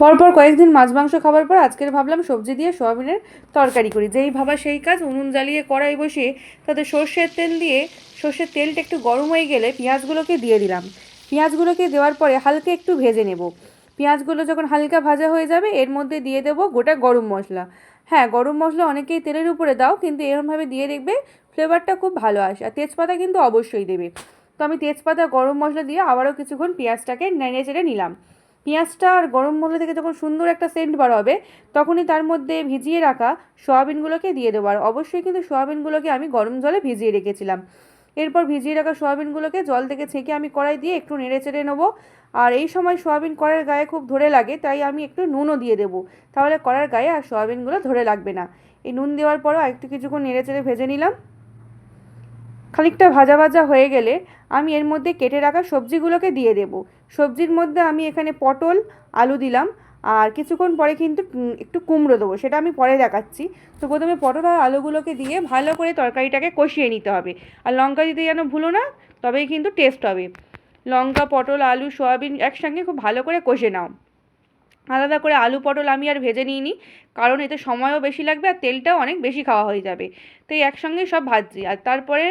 পরপর কয়েকদিন মাছ মাংস খাবার পর আজকের ভাবলাম সবজি দিয়ে সোয়াবিনের তরকারি করি। যেই ভাবা সেই কাজ, উনুন জ্বালিয়ে কড়াই বসিয়ে তাতে সর্ষের তেল দিয়ে সর্ষের তেলটা একটু গরম হয়ে গেলে পেঁয়াজগুলোকে দিয়ে দিলাম। পেঁয়াজগুলোকে দেওয়ার পরে হালকা একটু ভেজে নেব। পেঁয়াজগুলো যখন হালকা ভাজা হয়ে যাবে এর মধ্যে দিয়ে দেবো গোটা গরম মশলা। হ্যাঁ, গরম মশলা অনেকেই তেলের উপরে দাও, কিন্তু এরমভাবে দিয়ে দেখবে ফ্লেভারটা খুব ভালো আসে। আর তেজপাতা কিন্তু অবশ্যই দেবে। তো আমি তেজপাতা গরম মশলা দিয়ে আবারও কিছুক্ষণ পেঁয়াজটাকে নেড়ে চেড়ে নিলাম। পেঁয়াজটা আর গরম মশলা থেকে যখন সুন্দর একটা সেন্ট বার হবে তখনই তার মধ্যে ভিজিয়ে রাখা সয়াবিনগুলোকে দিয়ে দেবো। আর অবশ্যই কিন্তু সয়াবিনগুলোকে আমি গরম জলে ভিজিয়ে রেখেছিলাম। এরপর ভিজিয়ে রাখা সয়াবিনগুলোকে জল থেকে ছেঁকে আমি কড়াই দিয়ে একটু নেড়ে চেড়ে নেবো। আর এই সময় সয়াবিন কড়াইয়ের গায়ে খুব ধরে লাগে, তাই আমি একটু নুনও দিয়ে দেবো। তাহলে কড়ার গায়ে আর সয়াবিনগুলো ধরে লাগবে না। এই নুন দেওয়ার পরও একটু কিছুক্ষণ নেড়ে চেড়ে ভেজে নিলাম। খানিকটা ভাজা ভাজা হয়ে গেলে আমি এর মধ্যে কেটে রাখা সবজিগুলোকে দিয়ে দেবো। সবজির মধ্যে আমি এখানে পটল, আলু দিলাম। আর কিছুক্ষণ পরে কিন্তু একটু কুমড়ো দেবো, সেটা আমি পরে দেখাচ্ছি। তো প্রথমে পটল আর আলুগুলোকে দিয়ে ভালো করে তরকারিটাকে কষিয়ে নিতে হবে। আর লঙ্কা দিতে যেন ভুলো না, তবেই কিন্তু টেস্ট হবে। লঙ্কা, পটল, আলু, সয়াবিন একসঙ্গে খুব ভালো করে কষে নাও। আলাদা করে আলু পটল আমি আর ভেজে নিইনি, কারণ এতে সময়ও বেশি লাগবে আর তেলটাও অনেক বেশি খাওয়া হয়ে যাবে। তো এই একসঙ্গেই সব ভাজছি। আর তারপরে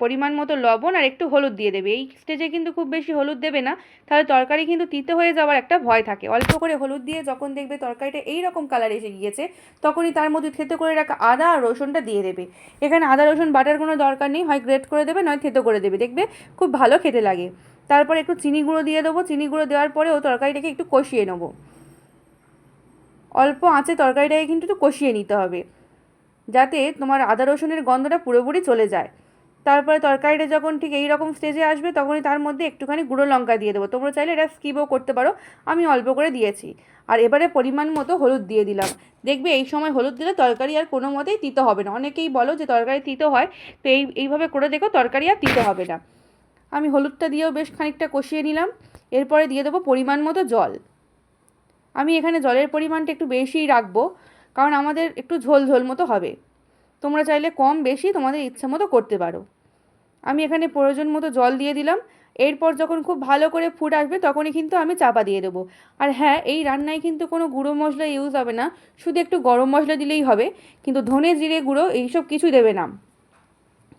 পরিমাণ মতো লবণ আর একটু হলুদ দিয়ে দেবে। এই স্টেজে কিন্তু খুব বেশি হলুদ দেবে না, তাহলে তরকারি কিন্তু তিতে হয়ে যাওয়ার একটা ভয় থাকে। অল্প করে হলুদ দিয়ে যখন দেখবে তরকারিটা এই রকম কালার এসে গিয়েছে, তখনই তার মধ্যে থেতো করে রাখা আদা আর রসুনটা দিয়ে দেবে। এখানে আদা রসুন বাটার কোনো দরকার নেই, হয় গ্রেট করে দেবে নয় থেতো করে দেবে, দেখবে খুব ভালো খেতে লাগে। তারপর একটু চিনি গুঁড়ো দিয়ে দেবো। চিনি গুঁড়ো দেওয়ার পরেও তরকারিটাকে একটু কষিয়ে নেবো। অল্প আঁচে তরকারিটাকে কিন্তু একটু কষিয়ে নিতে হবে, যাতে তোমার আদা রসুনের গন্ধটা পুরোপুরি চলে যায়। তারপরে তরকারিটা যখন ঠিক এই রকম স্টেজে আসবে তখনই তার মধ্যে একটুখানি গুঁড়ো লঙ্কা দিয়ে দেবো। তোমরা চাইলে এটা স্কিপও করতে পারো, আমি অল্প করে দিয়েছি। আর এবারে পরিমাণ মতো হলুদ দিয়ে দিলাম। দেখবে এই সময় হলুদ দিলে তরকারি আর কোনো মতেই তিতো হবে না। অনেকেই বলো যে তরকারি তিতো হয়, তো এইভাবে করে দেখো তরকারি আর তিতো হবে না। আমি হলুদটা দিয়েও বেশ খানিকটা কষিয়ে নিলাম। এরপরে দিয়ে দেবো পরিমাণ মতো জল। আমি এখানে জলের পরিমাণটা একটু বেশিই রাখবো, কারণ আমাদের একটু ঝোল ঝোল মতো হবে। তোমরা চাইলে কম বেশি তোমাদের ইচ্ছা মতো করতে পারো। আমি এখানে প্রয়োজন মতো জল দিয়ে দিলাম। এরপর যখন খুব ভালো করে ফুট আসবে তখনই কিন্তু আমি চাপা দিয়ে দেবো। আর হ্যাঁ, এই রান্নায় কিন্তু কোনো গুঁড়ো মশলা ইউজ হবে না, শুধু একটু গরম মশলা দিলেই হবে। কিন্তু ধনে জিরে গুঁড়ো এইসব কিছু দেবে না,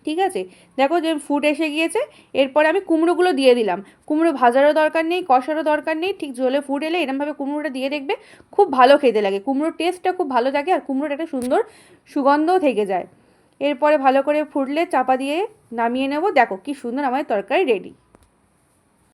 ঠিক আছে? দেখো যে ফুট এসে গিয়েছে। এরপরে আমি কুমড়োগুলো দিয়ে দিলাম। কুমড়ো ভাজারও দরকার নেই, কষারও দরকার নেই, ঠিক ঝোলে ফুট এলে এরমভাবে কুমড়োটা দিয়ে দেখবে খুব ভালো খেতে লাগে। কুমড়োর টেস্টটা খুব ভালো থাকে আর কুমড়োর একটা সুন্দর সুগন্ধও থেকে যায়। এরপরে ভালো করে ফুটলে চাপা দিয়ে নামিয়ে নেব। দেখো কি সুন্দর আমাদের তরকারি রেডি।